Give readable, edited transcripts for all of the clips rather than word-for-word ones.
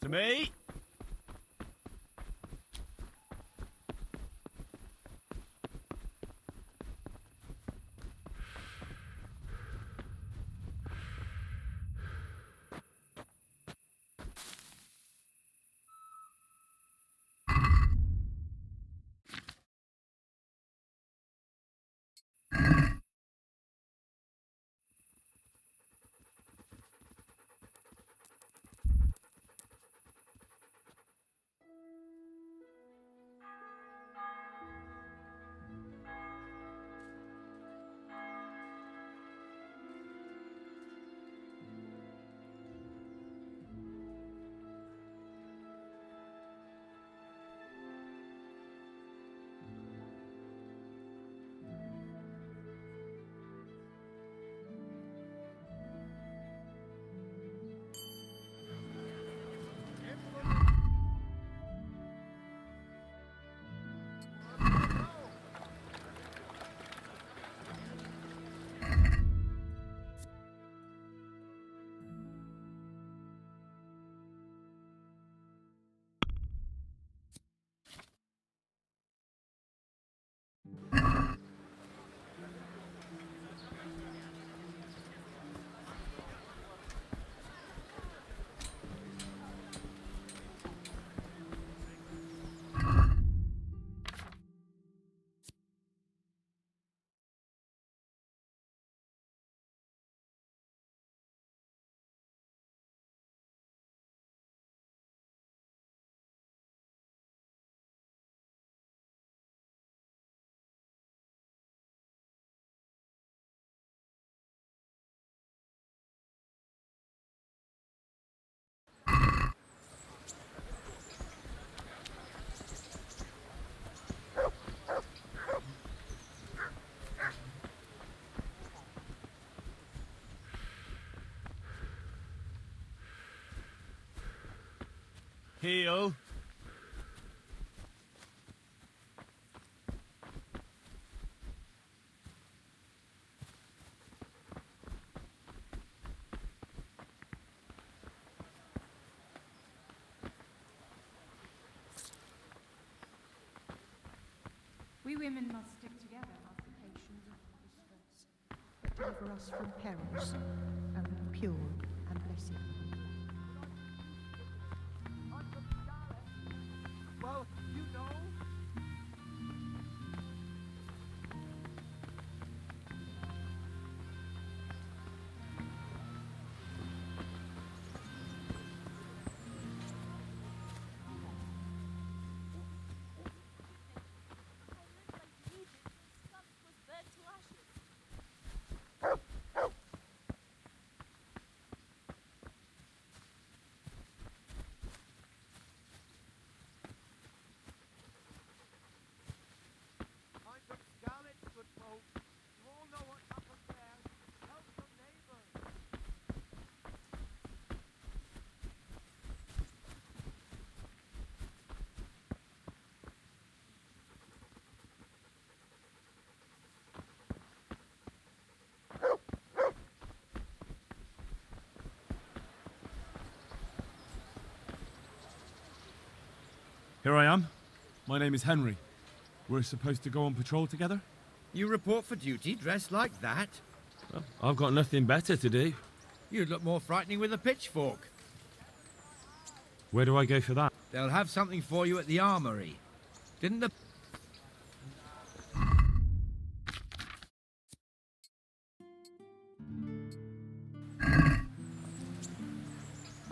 To me. Heel. We women must stick together, occupations of first. Deliver us from perils, and pure and blessed. Well, you know. Here I am. My name is Henry. We're supposed to go on patrol together? You report for duty dressed like that? Well, I've got nothing better to do. You'd look more frightening with a pitchfork. Where do I go for that? They'll have something for you at the armory. Didn't the...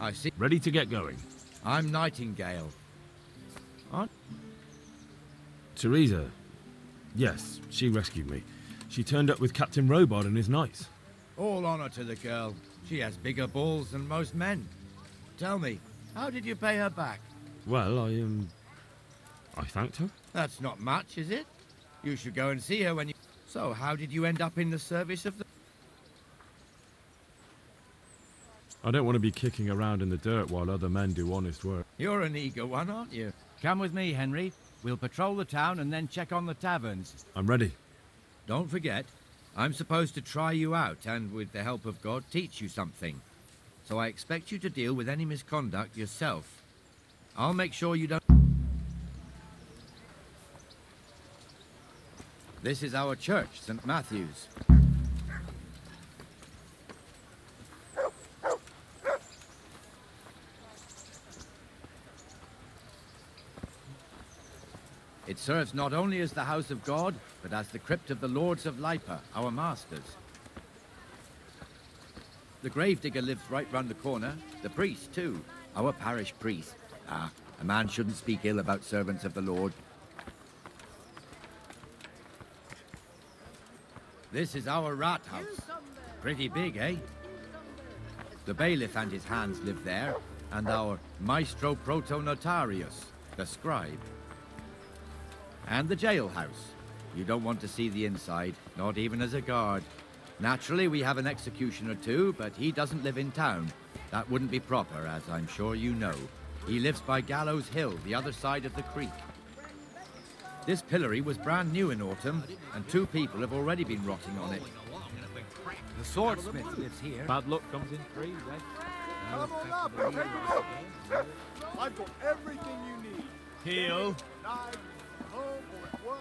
I see. Ready to get going. I'm Nightingale. Aunt? Teresa. Yes, she rescued me. She turned up with Captain Robard and his knights. All honor to the girl. She has bigger balls than most men. Tell me, how did you pay her back? Well, I thanked her. That's not much, is it? You should go and see her when you... So, how did you end up in the service of the... I don't want to be kicking around in the dirt while other men do honest work. You're an eager one, aren't you? Come with me, Henry. We'll patrol the town and then check on the taverns. I'm ready. Don't forget, I'm supposed to try you out and, with the help of God, teach you something. So I expect you to deal with any misconduct yourself. I'll make sure you don't... This is our church, St. Matthew's. It serves not only as the house of God, but as the crypt of the lords of Lipa, our masters. The gravedigger lives right round the corner. The priest, too. Our parish priest. Ah, a man shouldn't speak ill about servants of the Lord. This is our rat house. Pretty big, eh? The bailiff and his hands live there, and our maestro protonotarius, the scribe. And the jailhouse. You don't want to see the inside, not even as a guard. Naturally, we have an executioner too, but he doesn't live in town. That wouldn't be proper, as I'm sure you know. He lives by Gallows Hill, the other side of the creek. This pillory was brand new in autumn, and 2 people have already been rotting on it. The swordsmith lives here. Bad luck comes in threes, eh? Come on up and take a look. I've got everything you need. Heel. Knife, home or at work.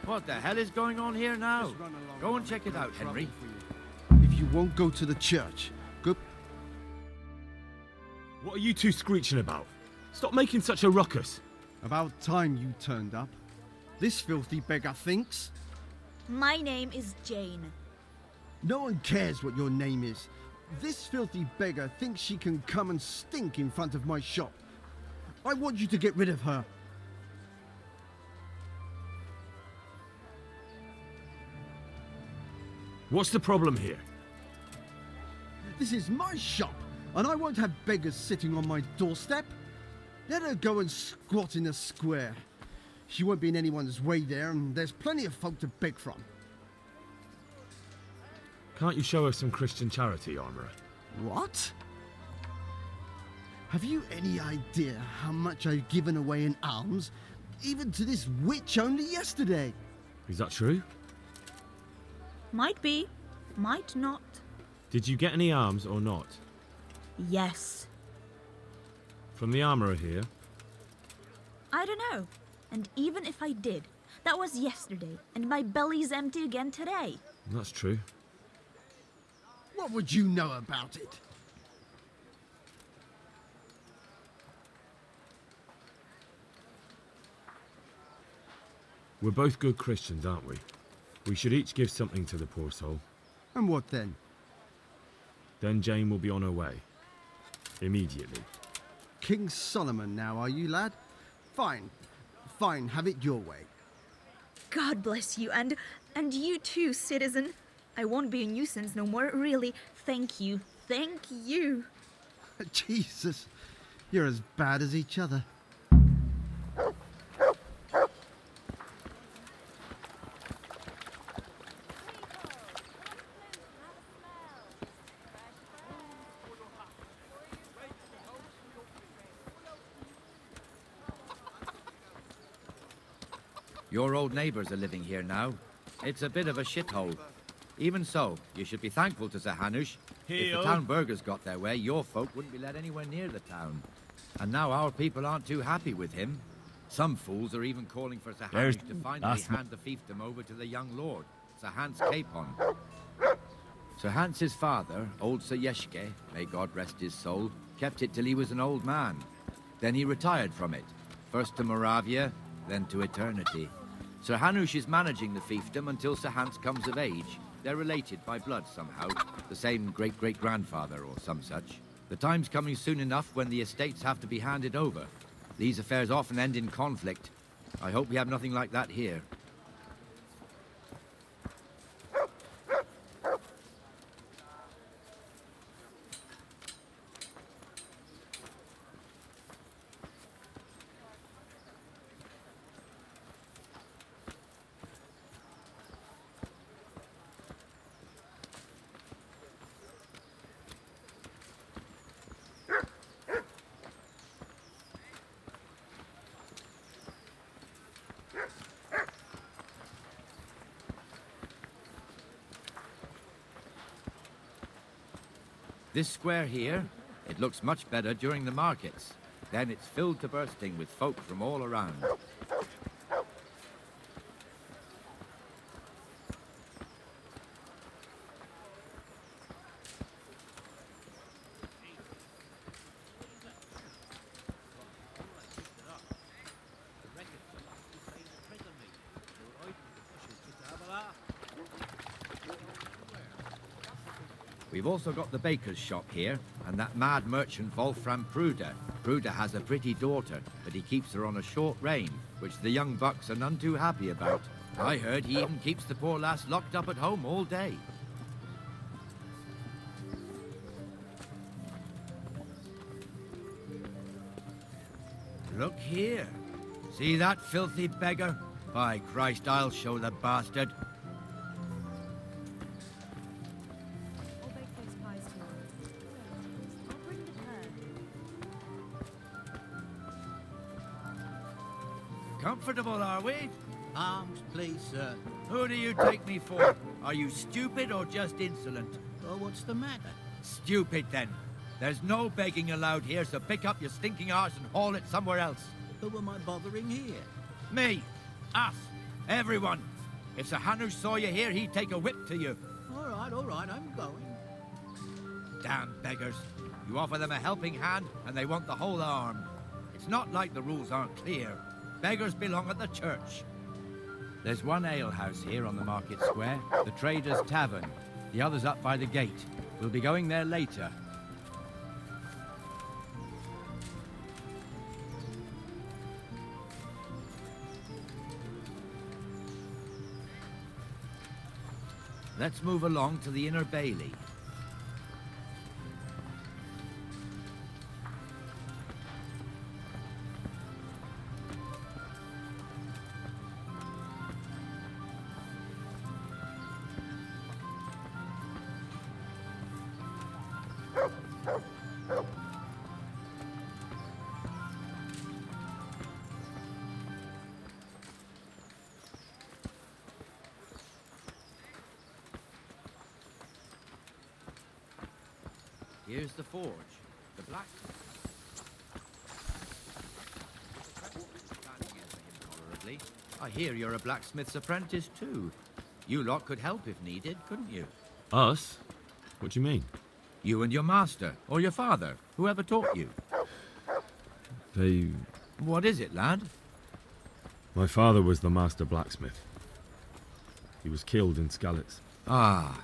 What the hell is going on here now? Go and check it out, Henry. If you won't go to the church, go... What are you two screeching about? Stop making such a ruckus. About time you turned up. This filthy beggar thinks. My name is Jane. No one cares what your name is. This filthy beggar thinks she can come and stink in front of my shop. I want you to get rid of her. What's the problem here? This is my shop, and I won't have beggars sitting on my doorstep. Let her go and squat in a square. She won't be in anyone's way there, and there's plenty of folk to beg from. Can't you show us some Christian charity, Armourer? What? Have you any idea how much I've given away in alms, even to this witch only yesterday? Is that true? Might be, might not. Did you get any arms or not? Yes. From the Armourer here? I don't know. And even if I did, that was yesterday, and my belly's empty again today. That's true. What would you know about it? We're both good Christians, aren't we? We should each give something to the poor soul. And what then? Then Jane will be on her way. Immediately. King Solomon now, are you, lad? Fine. Fine, have it your way. God bless you, and you too, citizen. I won't be a nuisance no more, really. Thank you. Thank you. Jesus, you're as bad as each other. Your old neighbours are living here now. It's a bit of a shithole. Even so, you should be thankful to Sir Hanush. If the town burghers got their way, your folk wouldn't be let anywhere near the town. And now our people aren't too happy with him. Some fools are even calling for Sir Hanush to finally hand the fiefdom over to the young lord, Sir Hans Capon. Sir Hans's father, old Sir Yeshke, may God rest his soul, kept it till he was an old man. Then he retired from it, first to Moravia, then to eternity. Sir Hanush is managing the fiefdom until Sir Hans comes of age. They're related by blood somehow, the same great-great-grandfather or some such. The time's coming soon enough when the estates have to be handed over. These affairs often end in conflict. I hope we have nothing like that here. This square here, it looks much better during the markets. Then it's filled to bursting with folk from all around. We've also got the baker's shop here, and that mad merchant Wolfram Pruder. Pruder has a pretty daughter, but he keeps her on a short rein, which the young bucks are none too happy about. I heard he even keeps the poor lass locked up at home all day. Look here. See that filthy beggar? By Christ, I'll show the bastard. I'll bake those pies tomorrow. I'll bring the bird. Comfortable, are we? Arms, please, sir. Who do you take me for? Are you stupid or just insolent? Oh, what's the matter? Stupid, then. There's no begging allowed here, so pick up your stinking arse and haul it somewhere else. Who am I bothering here? Me. Us. Everyone. If Sir Hanush saw you here, he'd take a whip to you. All right, I'm going. Damn beggars. You offer them a helping hand, and they want the whole arm. It's not like the rules aren't clear. Beggars belong at the church. There's one alehouse here on the market square, the Trader's Tavern. The other's up by the gate. We'll be going there later. Let's move along to the Inner Bailey. Here's the forge, the blacksmith. Tolerably. I hear you're a blacksmith's apprentice too. You lot could help if needed, couldn't you? Us? What do you mean? You and your master, or your father, whoever taught you. They... What is it, lad? My father was the master blacksmith. He was killed in Skalitz. Ah,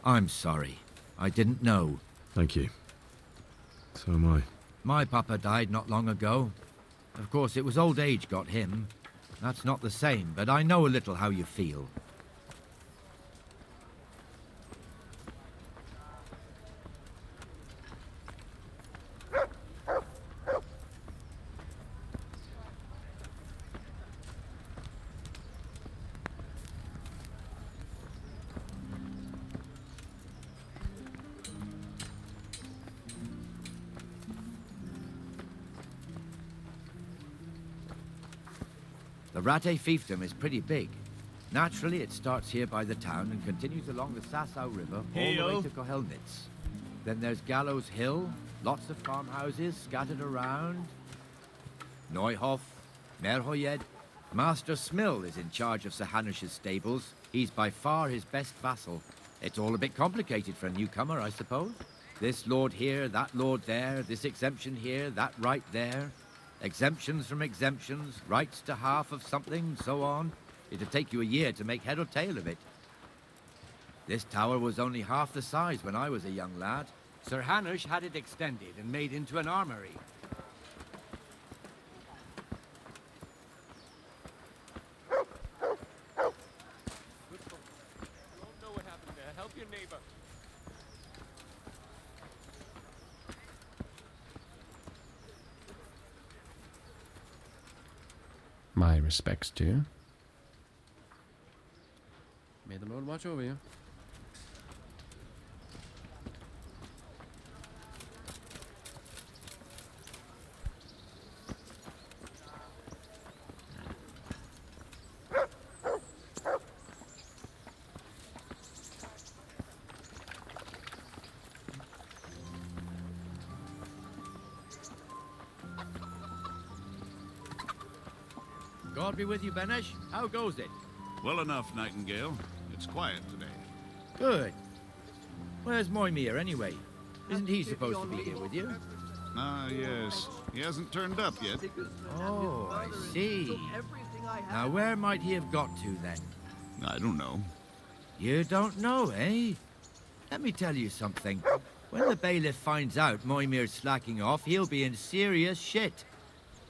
I'm sorry. I didn't know. Thank you. So am I. My papa died not long ago. Of course, it was old age got him. That's not the same, but I know a little how you feel. The Rate fiefdom is pretty big. Naturally, it starts here by the town and continues along the Sasau River all the way to Kohelnitz. Then there's Gallows Hill, lots of farmhouses scattered around. Neuhof, Merhoyed. Master Smill is in charge of Sir Hanush's stables. He's by far his best vassal. It's all a bit complicated for a newcomer, I suppose. This lord here, that lord there, this exemption here, that right there. Exemptions from exemptions, rights to half of something, so on. It'd take you a year to make head or tail of it. This tower was only half the size when I was a young lad. Sir Hanush had it extended and made into an armory. My respects to you. May the Lord watch over you. God be with you, Benesh. How goes it? Well enough, Nightingale. It's quiet today. Good. Where's Moimir, anyway? Isn't he supposed to be here with you? Ah, yes. He hasn't turned up yet. Oh, I see. Now, where might he have got to, then? I don't know. You don't know, eh? Let me tell you something. When the bailiff finds out Moimir's slacking off, he'll be in serious shit.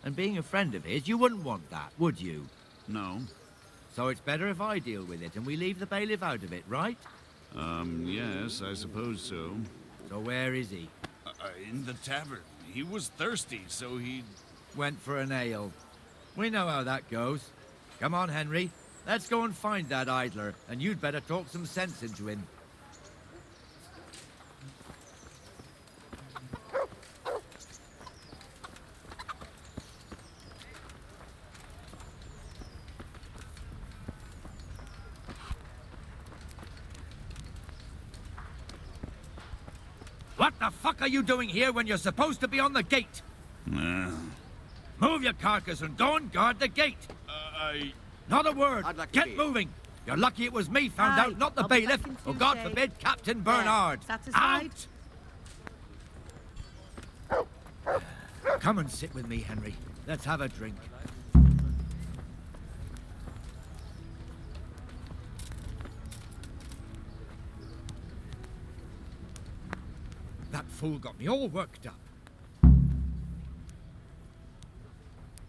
And being a friend of his, you wouldn't want that, would you? No. So it's better if I deal with it and we leave the bailiff out of it, right? Yes, I suppose so. So where is he? In the tavern. He was thirsty, so he... Went for an ale. We know how that goes. Come on, Henry. Let's go and find that idler, and you'd better talk some sense into him. What the fuck are you doing here when you're supposed to be on the gate? Move your carcass and go and guard the gate. Not a word. Get moving. You're lucky it was me found out, not the bailiff, or God forbid, Captain Bernard. Satisfied? Out! Come and sit with me, Henry. Let's have a drink. That fool got me all worked up.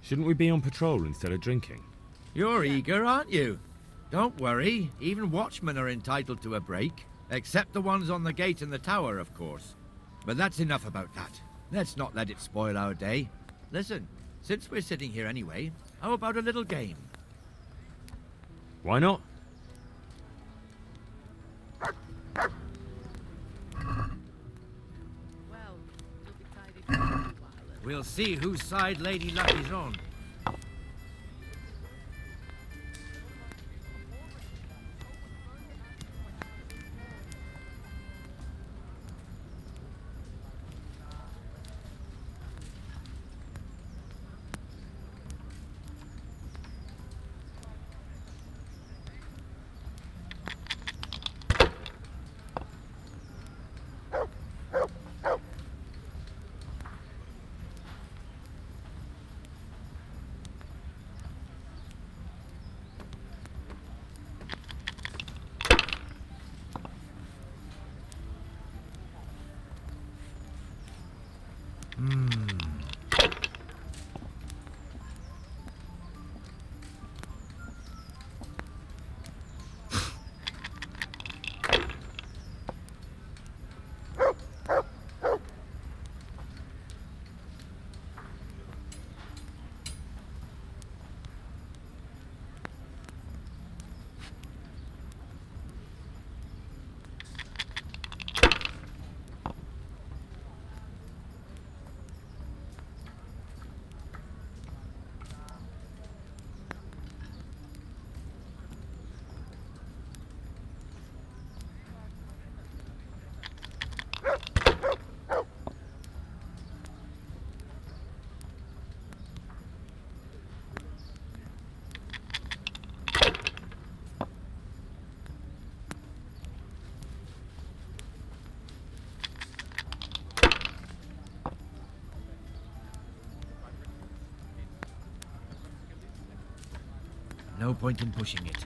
Shouldn't we be on patrol instead of drinking? You're eager, aren't you? Don't worry. Even watchmen are entitled to a break. Except the ones on the gate and the tower, of course. But that's enough about that. Let's not let it spoil our day. Listen, since we're sitting here anyway, how about a little game? Why not? We'll see whose side Lady Luck is on. No point in pushing it.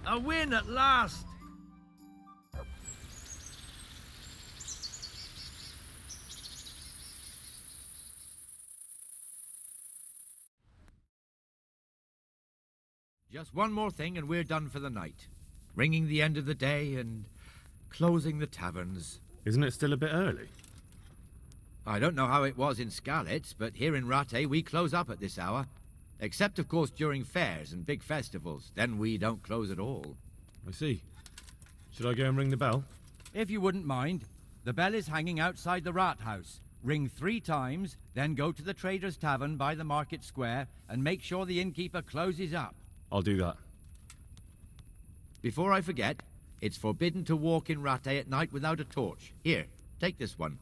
A win at last! Just one more thing and we're done for the night. Ringing the end of the day and closing the taverns. Isn't it still a bit early? I don't know how it was in Skalitz, but here in Rattay we close up at this hour. Except, of course, during fairs and big festivals. Then we don't close at all. I see. Should I go and ring the bell? If you wouldn't mind, the bell is hanging outside the rat house. Ring 3 times, then go to the Trader's Tavern by the market square and make sure the innkeeper closes up. I'll do that. Before I forget, it's forbidden to walk in Rattay at night without a torch. Here, take this one.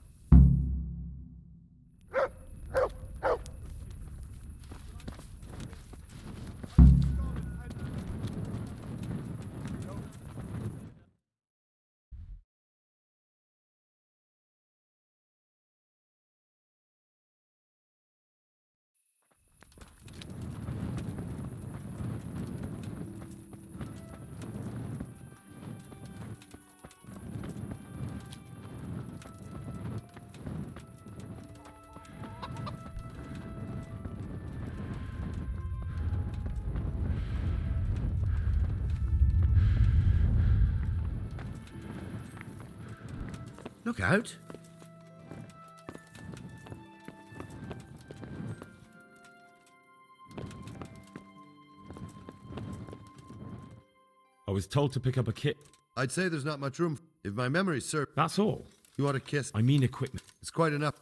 Look out. I was told to pick up a kit. I'd say there's not much room. If my memory serves, That's all. you want a kiss. I mean equipment. It's quite enough.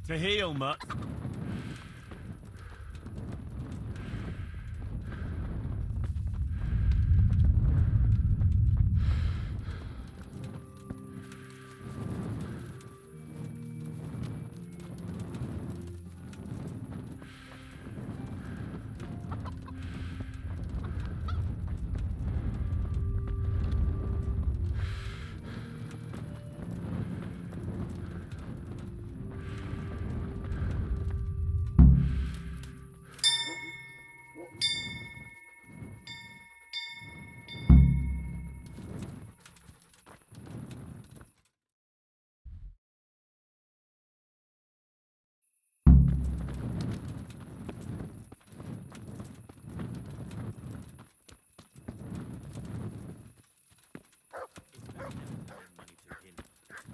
To heal, mutt.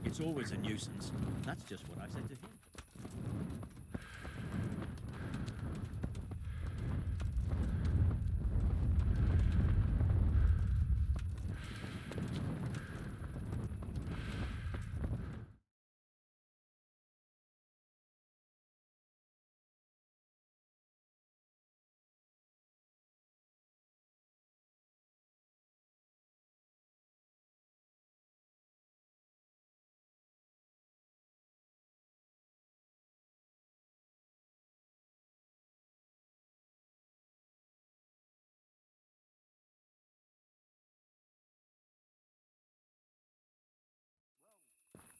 It's always a nuisance. That's just what I said to him.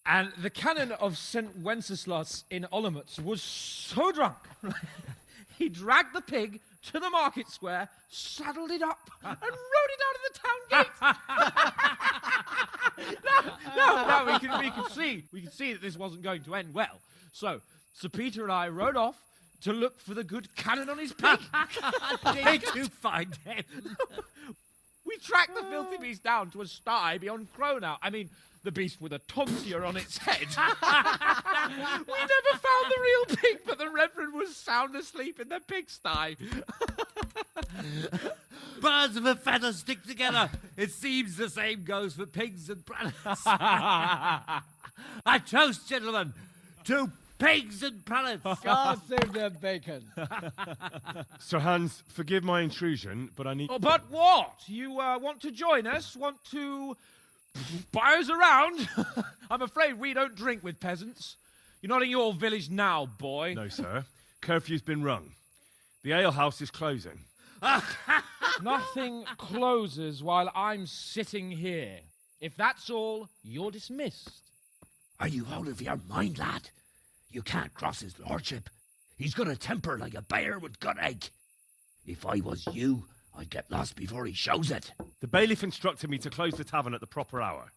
And the canon of St. Wenceslas in Olomouc was so drunk, he dragged the pig to the market square, saddled it up, and rode it out of the town gate. No, we could see that this wasn't going to end well. So, Sir Peter and I rode off to look for the good canon on his pig. Did you find him? We tracked the filthy beast down to a sty beyond Cronau. I mean, the beast with a tonsure on its head. We never found the real pig, but the Reverend was sound asleep in the pigsty. Birds of a feather stick together. It seems the same goes for pigs and brannets. I toast, gentlemen, to pigs and pullets. God save the bacon. Sir Hans, forgive my intrusion, but I need... Oh, but what? You want to join us? Want to buy us around? I'm afraid we don't drink with peasants. You're not in your village now, boy. No, sir. Curfew's been rung. The alehouse is closing. Nothing closes while I'm sitting here. If that's all, you're dismissed. Are you out of your mind, lad? You can't cross his lordship. He's got a temper like a bear with gut ache. If I was you, I'd get lost before he shows it. The bailiff instructed me to close the tavern at the proper hour.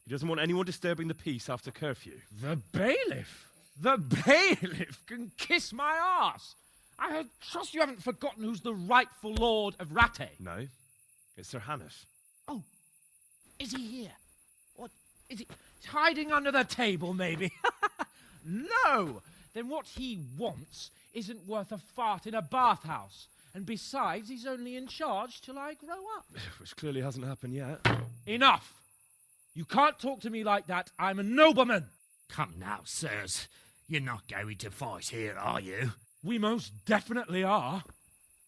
He doesn't want anyone disturbing the peace after curfew. The bailiff? The bailiff can kiss my arse. I trust you haven't forgotten who's the rightful lord of Rattay. No, it's Sir Hannes. Oh, is he here? What, is he hiding under the table, maybe? No! Then what he wants isn't worth a fart in a bathhouse. And besides, he's only in charge till I grow up. Which clearly hasn't happened yet. Enough! You can't talk to me like that. I'm a nobleman. Come now, sirs. You're not going to fight here, are you? We most definitely are.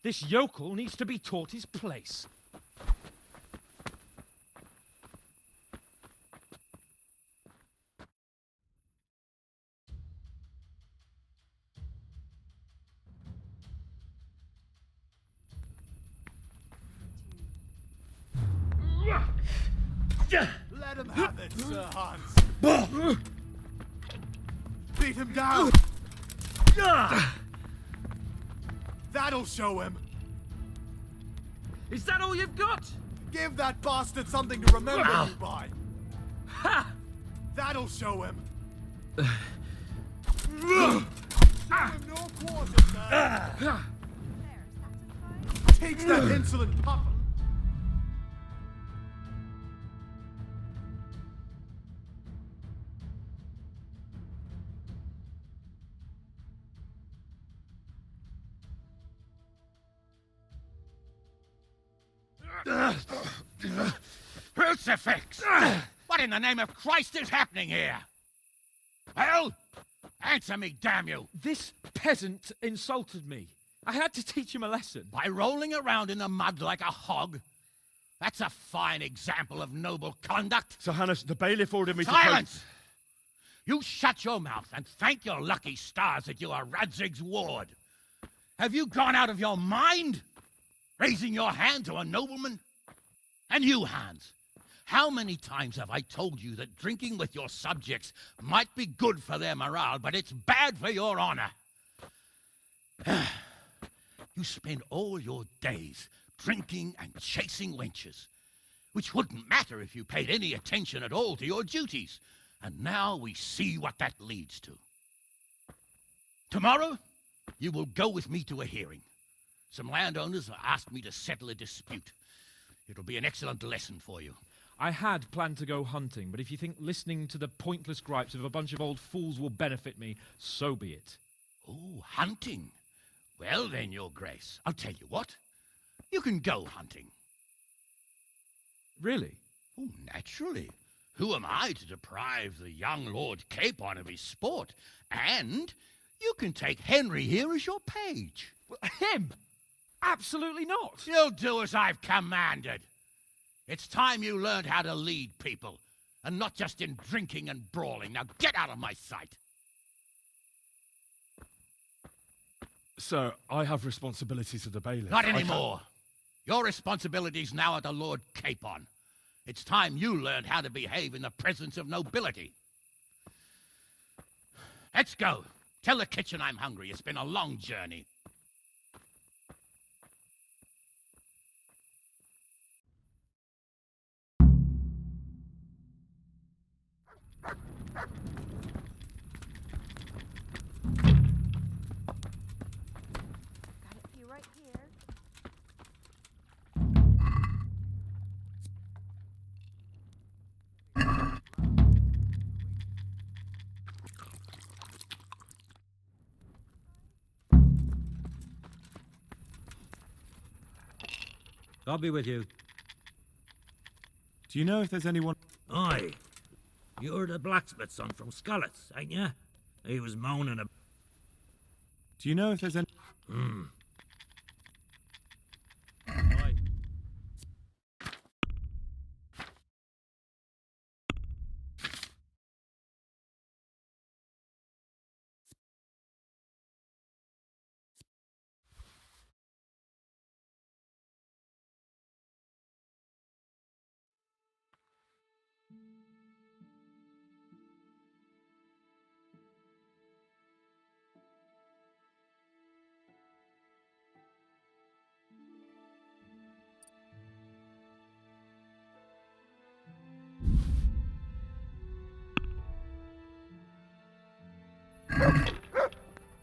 This yokel needs to be taught his place. Let him have it, Sir Hans. Beat him down. That'll show him. Is that all you've got? Give that bastard something to remember you by. Ha! That'll show him. Show him no quarter, sir. Teach that insolent pup. Crucifix! What in the name of Christ is happening here? Well, answer me, damn you! This peasant insulted me. I had to teach him a lesson. By rolling around in the mud like a hog? That's a fine example of noble conduct. Sir Hannes, the bailiff ordered me Silence! You shut your mouth and thank your lucky stars that you are Radzig's ward. Have you gone out of your mind? Raising your hand to a nobleman? And you, Hans, how many times have I told you that drinking with your subjects might be good for their morale, but it's bad for your honor? You spend all your days drinking and chasing wenches, which wouldn't matter if you paid any attention at all to your duties. And now we see what that leads to. Tomorrow, you will go with me to a hearing. Some landowners have asked me to settle a dispute. It'll be an excellent lesson for you. I had planned to go hunting, but if you think listening to the pointless gripes of a bunch of old fools will benefit me, so be it. Oh, hunting. Well then, Your Grace, I'll tell you what. You can go hunting. Really? Oh, naturally. Who am I to deprive the young Lord Capon of his sport? And you can take Henry here as your page. Him? Absolutely not. You'll do as I've commanded. It's time you learned how to lead people, and not just in drinking and brawling. Now get out of my sight. Sir, I have responsibilities to the bailiff. Not anymore. Your responsibilities now are the Lord Capon. It's time you learned how to behave in the presence of nobility. Let's go. Tell the kitchen I'm hungry. It's been a long journey. I'll be with you. Do you know if there's anyone... Aye. You're the blacksmith's son from Scarlets, ain't you? He was moaning about... Do you know if there's any... Aye.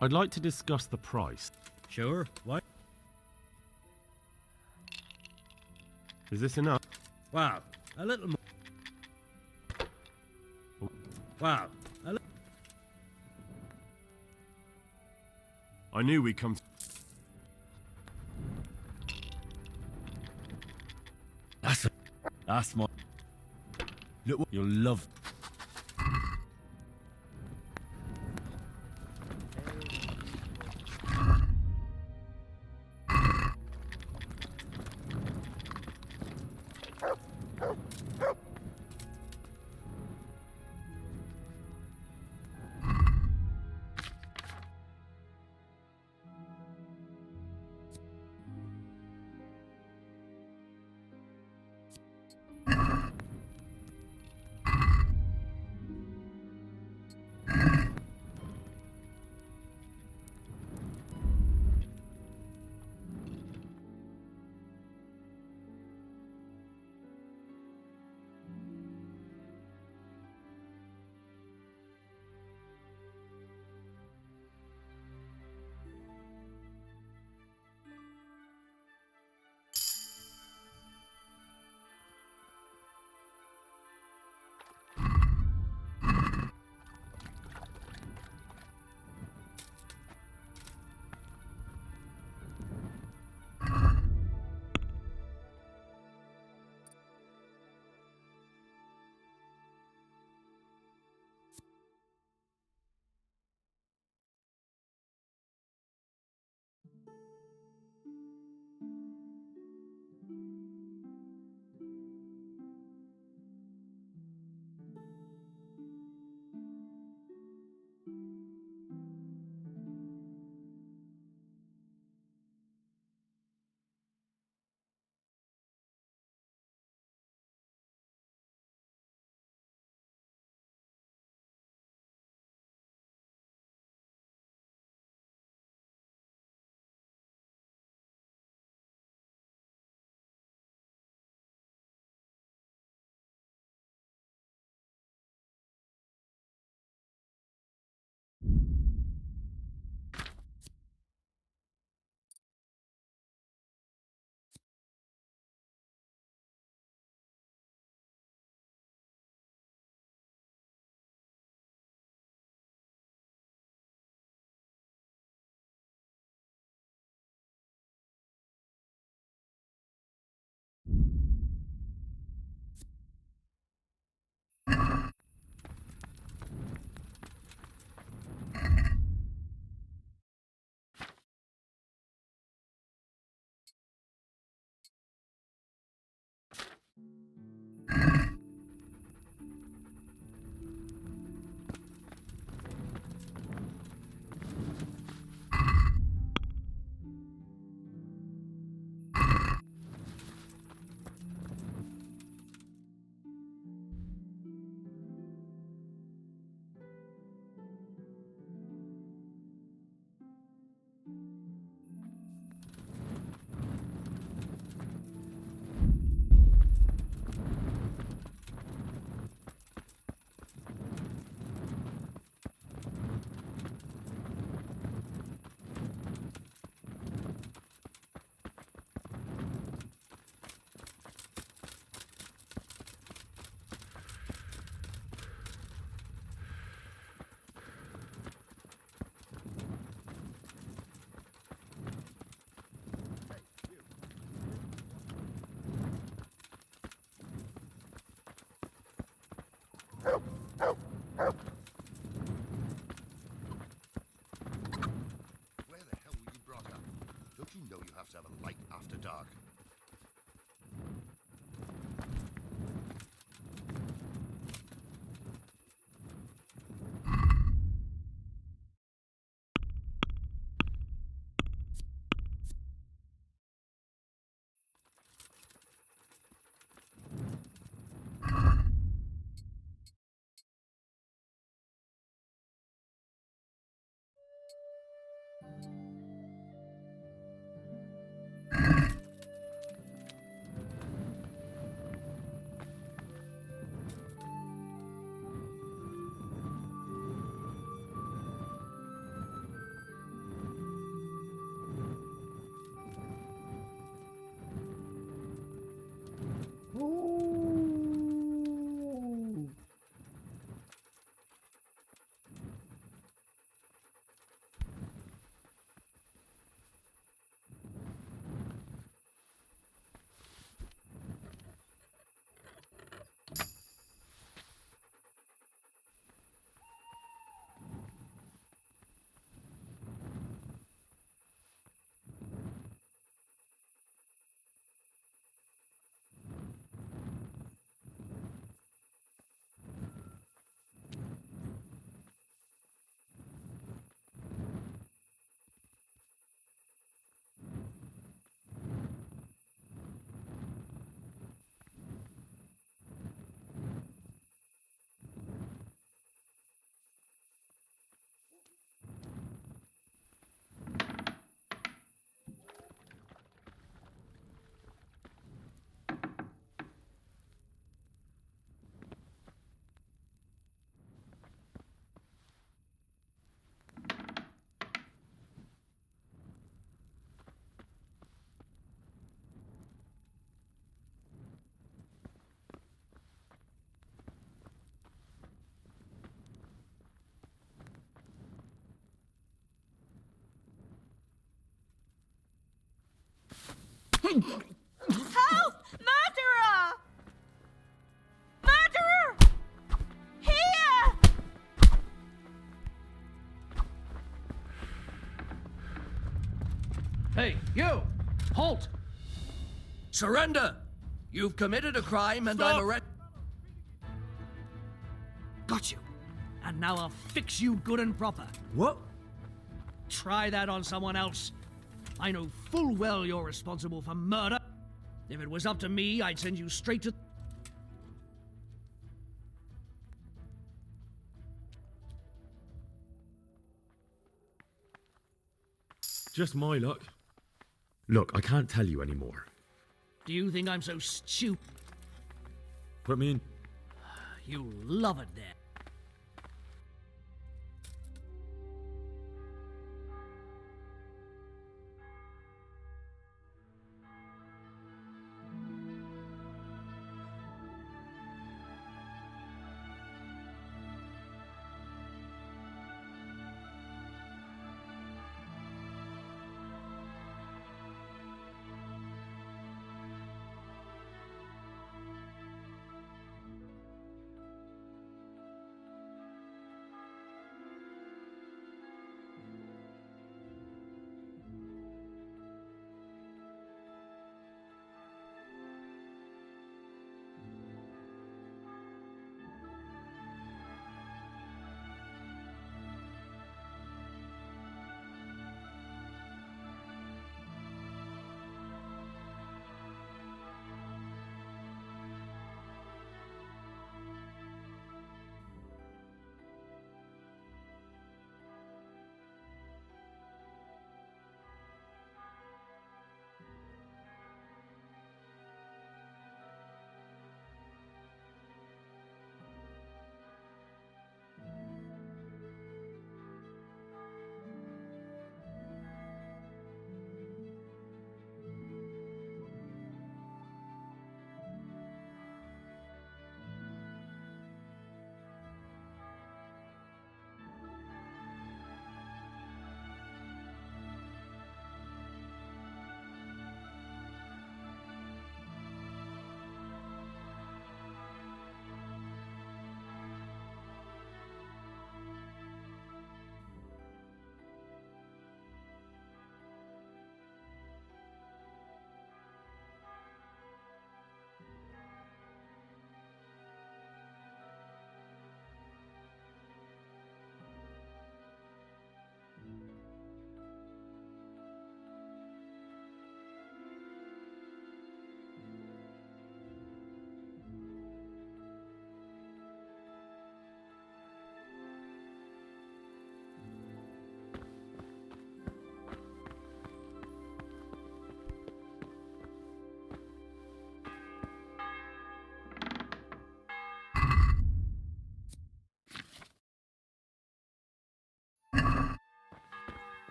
I'd like to discuss the price. Sure, what? Is this enough? Wow, a little more. Wow, a little... I knew we'd come. That's my... Look, you'll love... Help! Murderer! Murderer! Here! Hey, you! Halt! Surrender! You've committed a crime and I'm arrested. Got you. And now I'll fix you good and proper. What? Try that on someone else. I know full well you're responsible for murder. If it was up to me, I'd send you straight to... Just my luck. Look, I can't tell you anymore. Do you think I'm so stupid? Put me in. You love it there.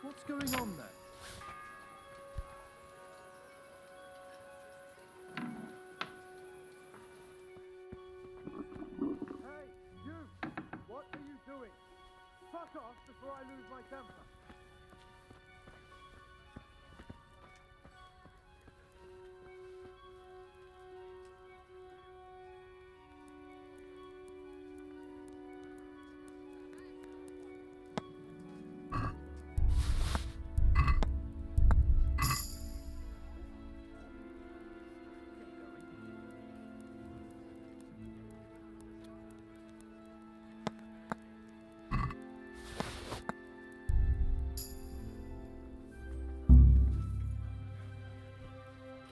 What's going on there? Hey, you! What are you doing? Fuck off before I lose my temper.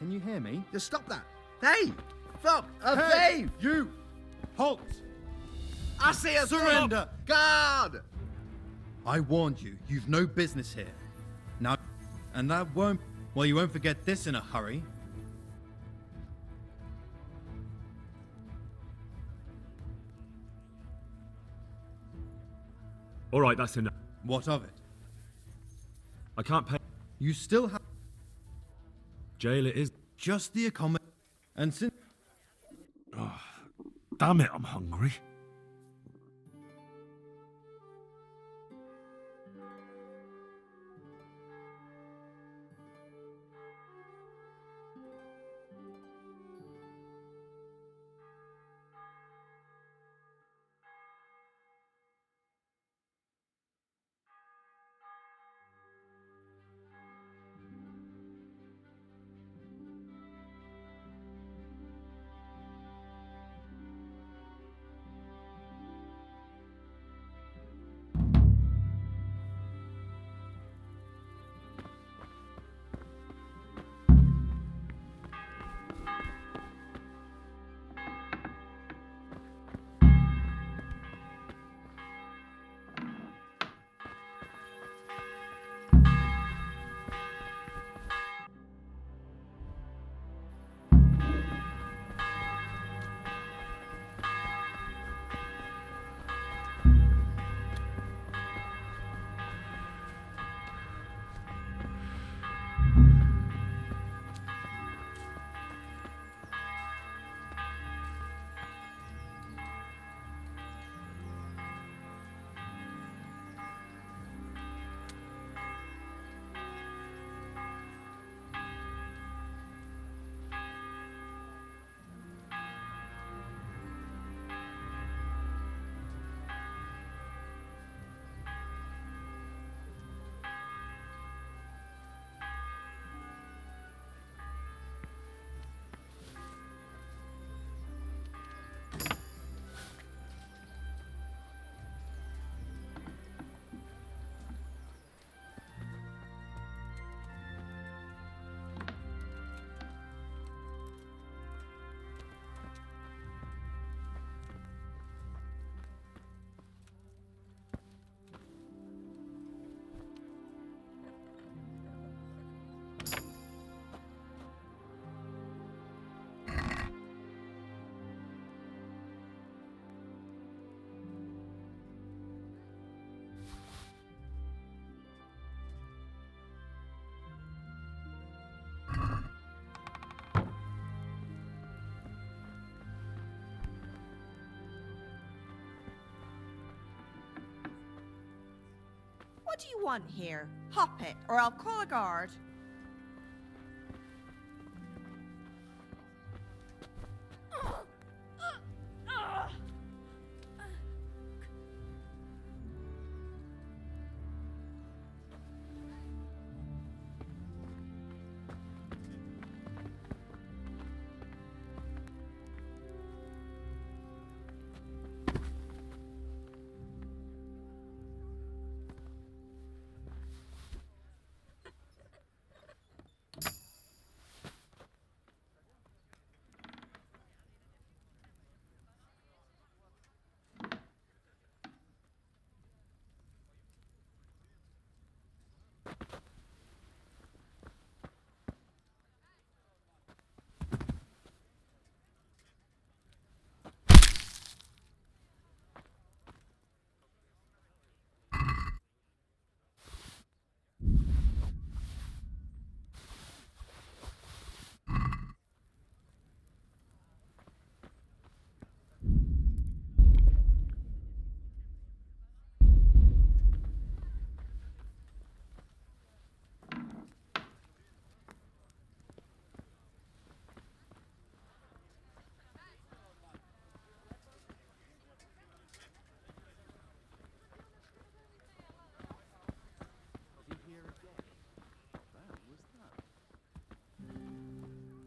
Can you hear me? Just stop that. Hey! Fuck! Hey, Thief! you! Halt! I see a surrender! Guard! I warned you. You've no business here. Now, and that won't... Well, you won't forget this in a hurry. All right, that's enough. What of it? I can't pay. You still have... Jail it is. Just the accommodation. And since... Oh, damn it, I'm hungry. What do you want here? Hop it, or I'll call a guard.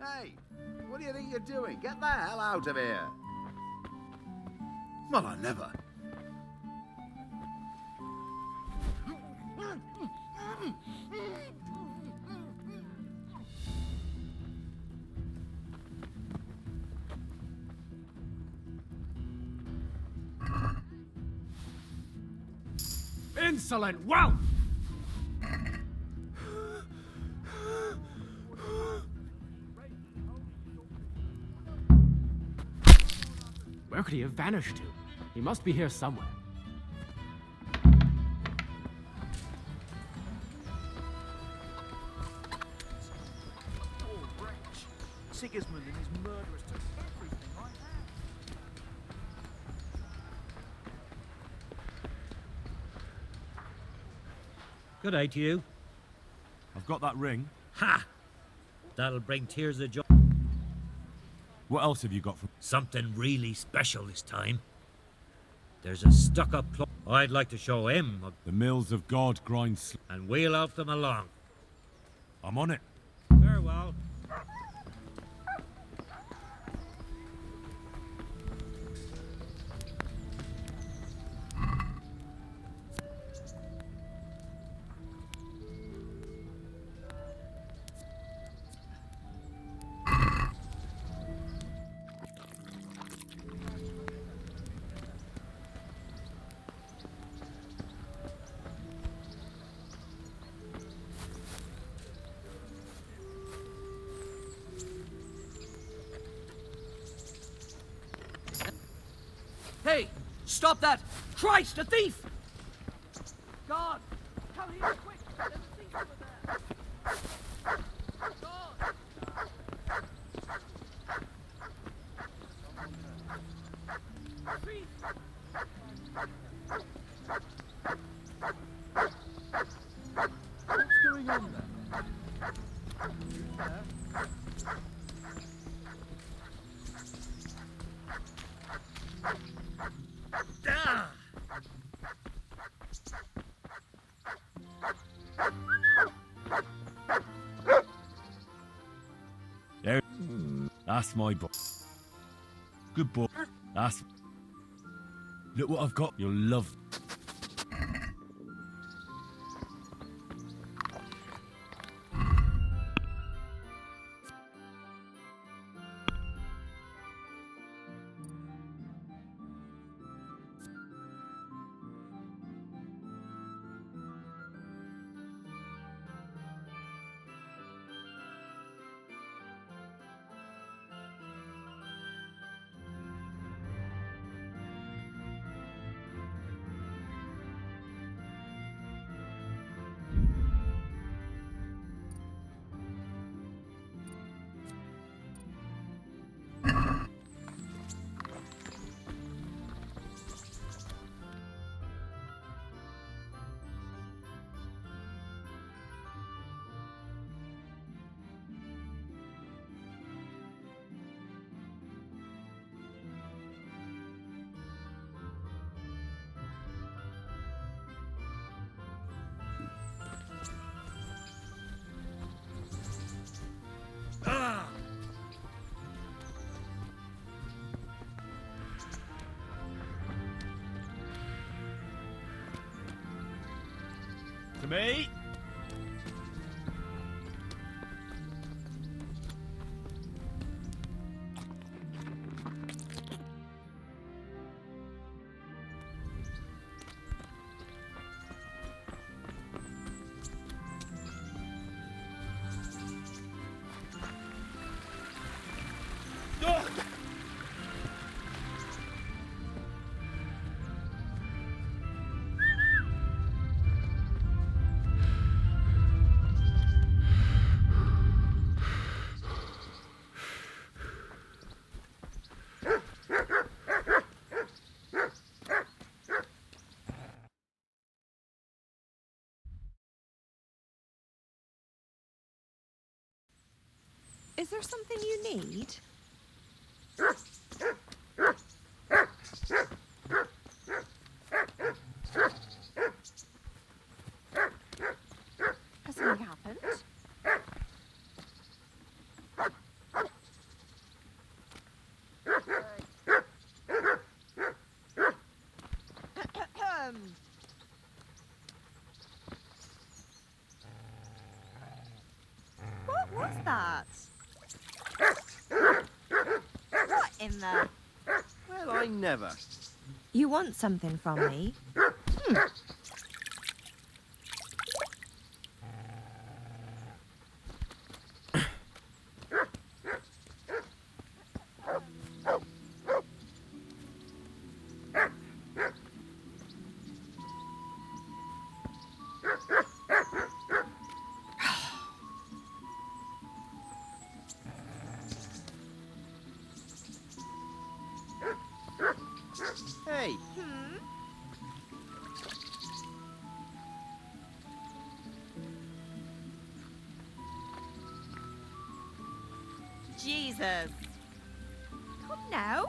Hey, what do you think you're doing? Get the hell out of here! Well, I never. insolent whelp! Where could he have vanished to? He must be here somewhere. Poor wretch. Sigismund and his murderers took everything I had. Good day to you. I've got that ring. Ha! That'll bring tears of joy. What else have you got from... Something really special this time. There's a stuck-up plot. I'd like to show him. The mills of God grind... And we'll help them along. I'm on it. Farewell. Hey! Stop that! Christ, a thief! God! Come here, quick! There's a thief over there! God! Thief! What's going on there? Who's there? There. That's my boy. Good boy. That's... Look what I've got. You'll love... To me. Is there something you need? Has something happened? What was that? What in the... Well, I never. You want something from me? Jesus. Come now.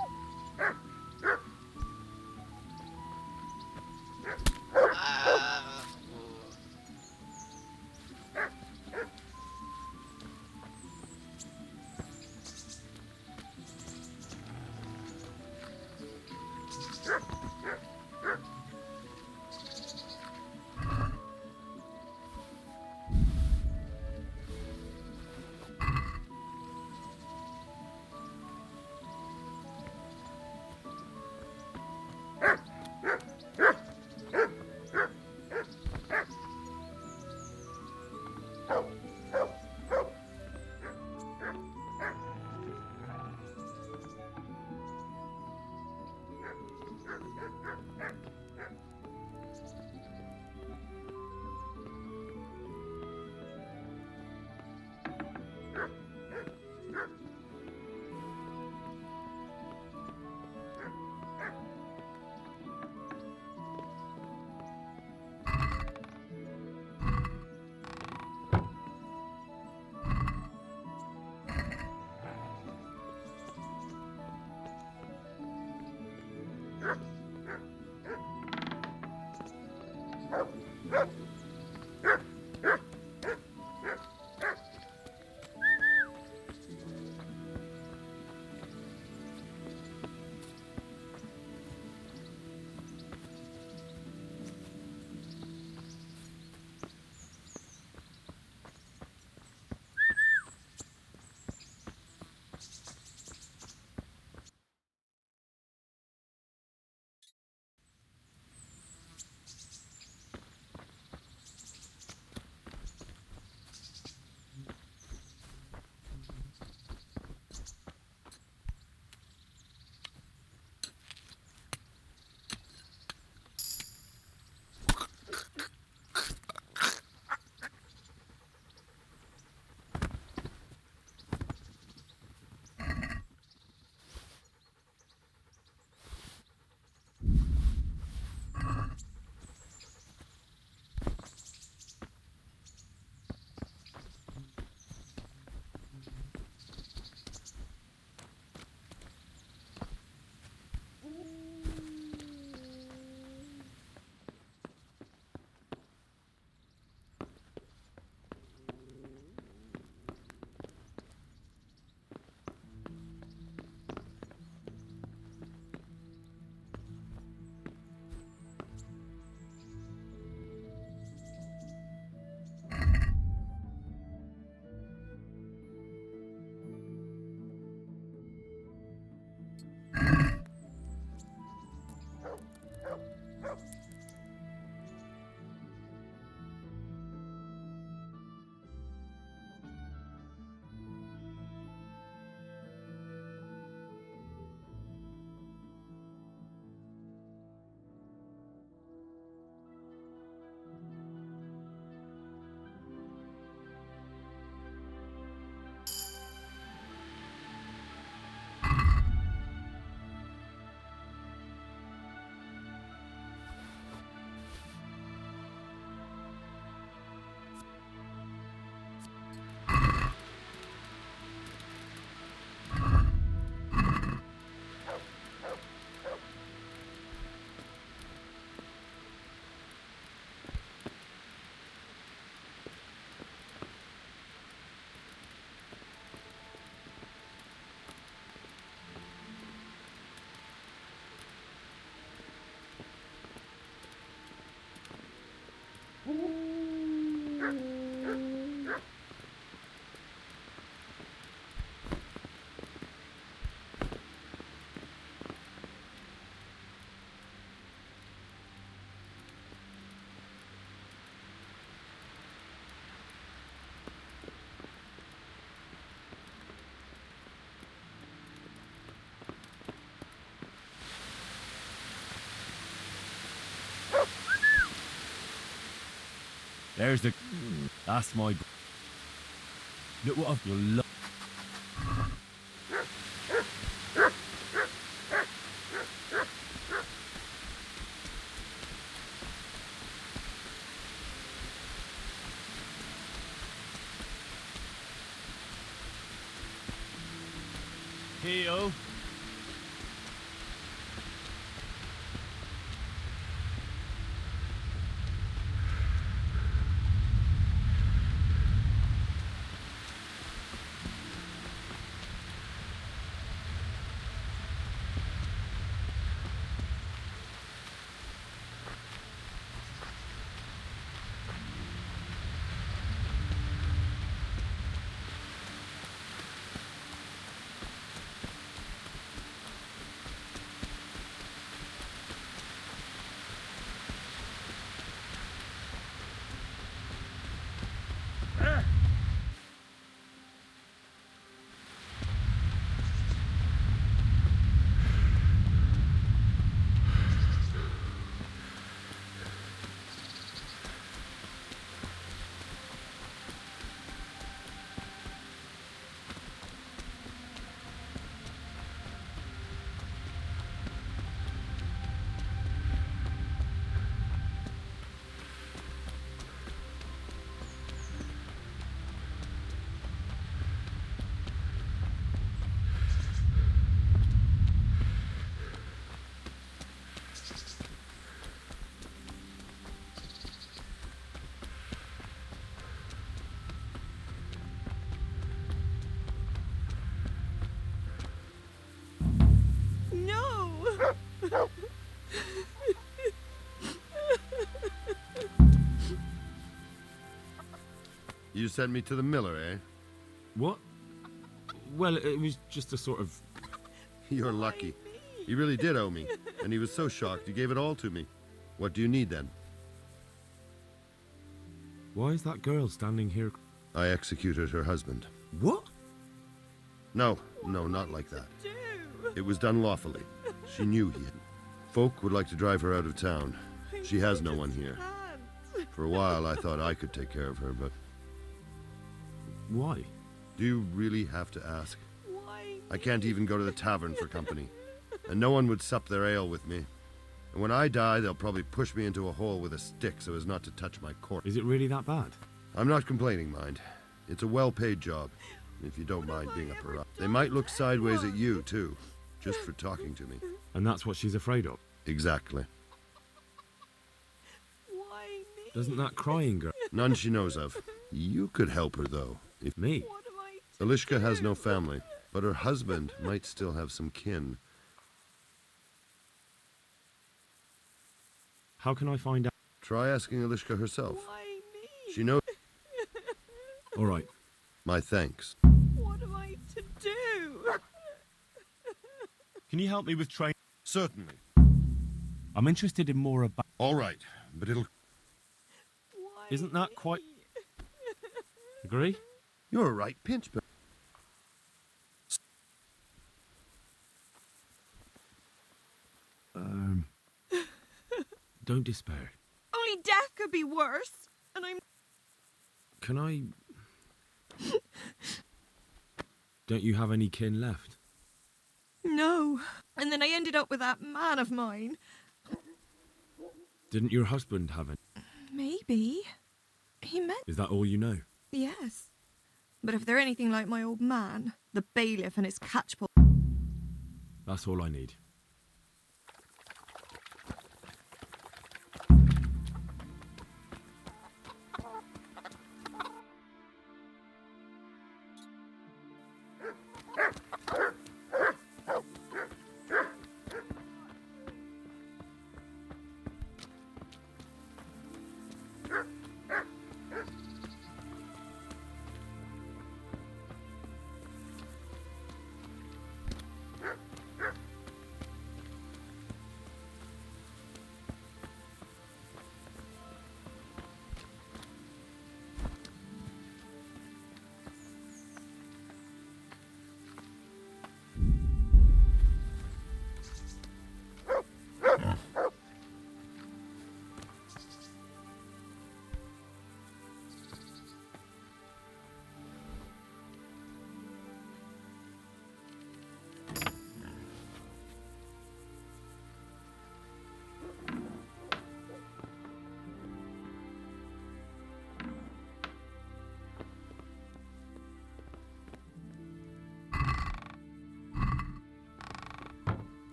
There's the... That's my... Look what I've... You'll love... Heel. You sent me to the miller, eh? What? Well, it was just a sort of... You're lucky. He really did owe me, and he was so shocked he gave it all to me. What do you need, then? Why is that girl standing here? I executed her husband. What? No, not like that. It was done lawfully. She knew he had. Folk would like to drive her out of town. She has no one here. For a while, I thought I could take care of her, but... Why? Do you really have to ask? I can't even go to the tavern for company. And no one would sup their ale with me. And when I die, they'll probably push me into a hole with a stick so as not to touch my corpse. Is it really that bad? I'm not complaining, mind. It's a well-paid job, if you don't mind being a pariah. They might look sideways at you, too, just for talking to me. And that's what she's afraid of? Exactly. Doesn't that crying girl... None she knows of. You could help her, though. If Me? Elishka has no family, but her husband might still have some kin. How can I find out? Try asking Elishka herself. She knows. All right. My thanks. What am I to do? Can you help me with train? Certainly. I'm interested in more about... All right, but it'll... Isn't that quite... Agree? You're a right pinch, but... Don't despair. Only death could be worse, and I'm... Can I... Don't you have any kin left? No. And then I ended up with that man of mine. Didn't your husband have it? Maybe. He meant... Is that all you know? Yes. But if they're anything like my old man, the bailiff and his catchpole... That's all I need.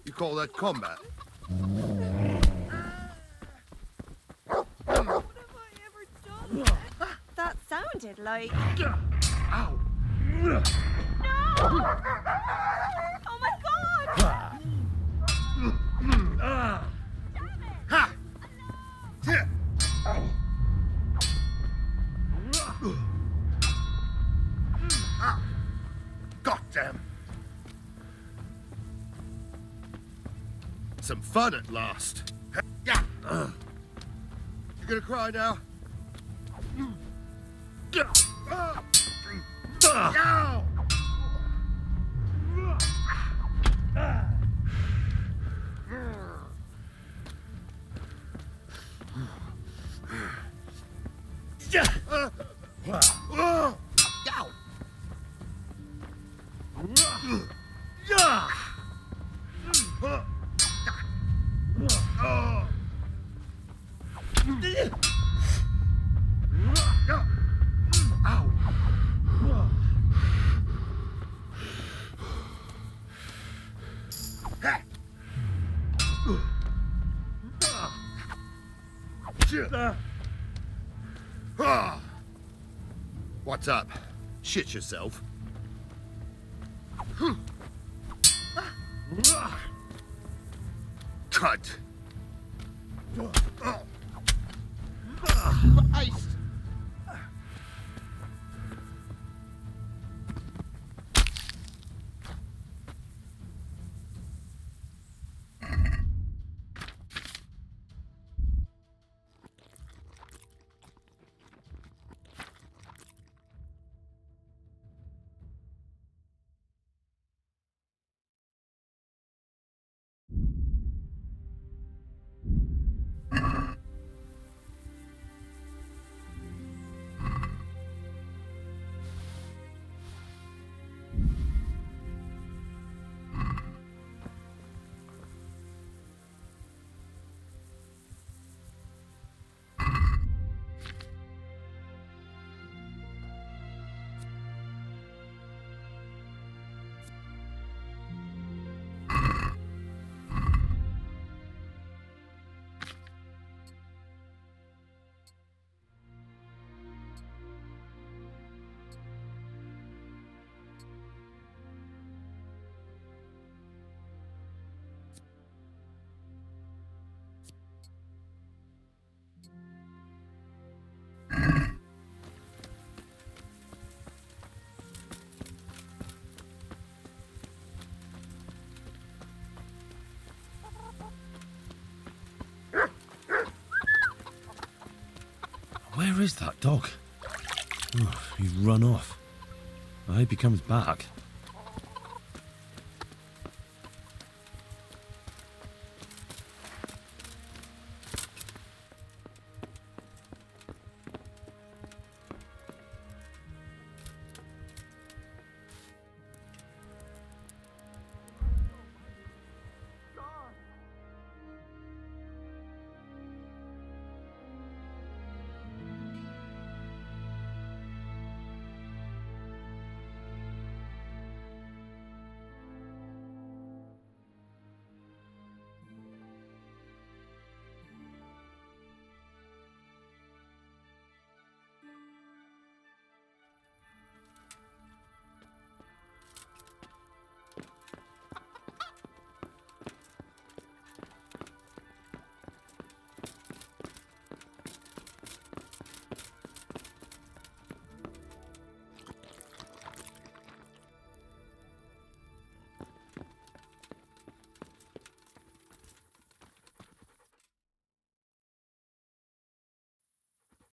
You call that combat? That sounded like... Ow! No! Oh my god! Ha! Goddamn! Some fun at last. Yeah. You gonna cry now? Ow! What's up? Shit yourself. Cunt. Christ. Where is that dog? Oh, he's run off. I hope he comes back.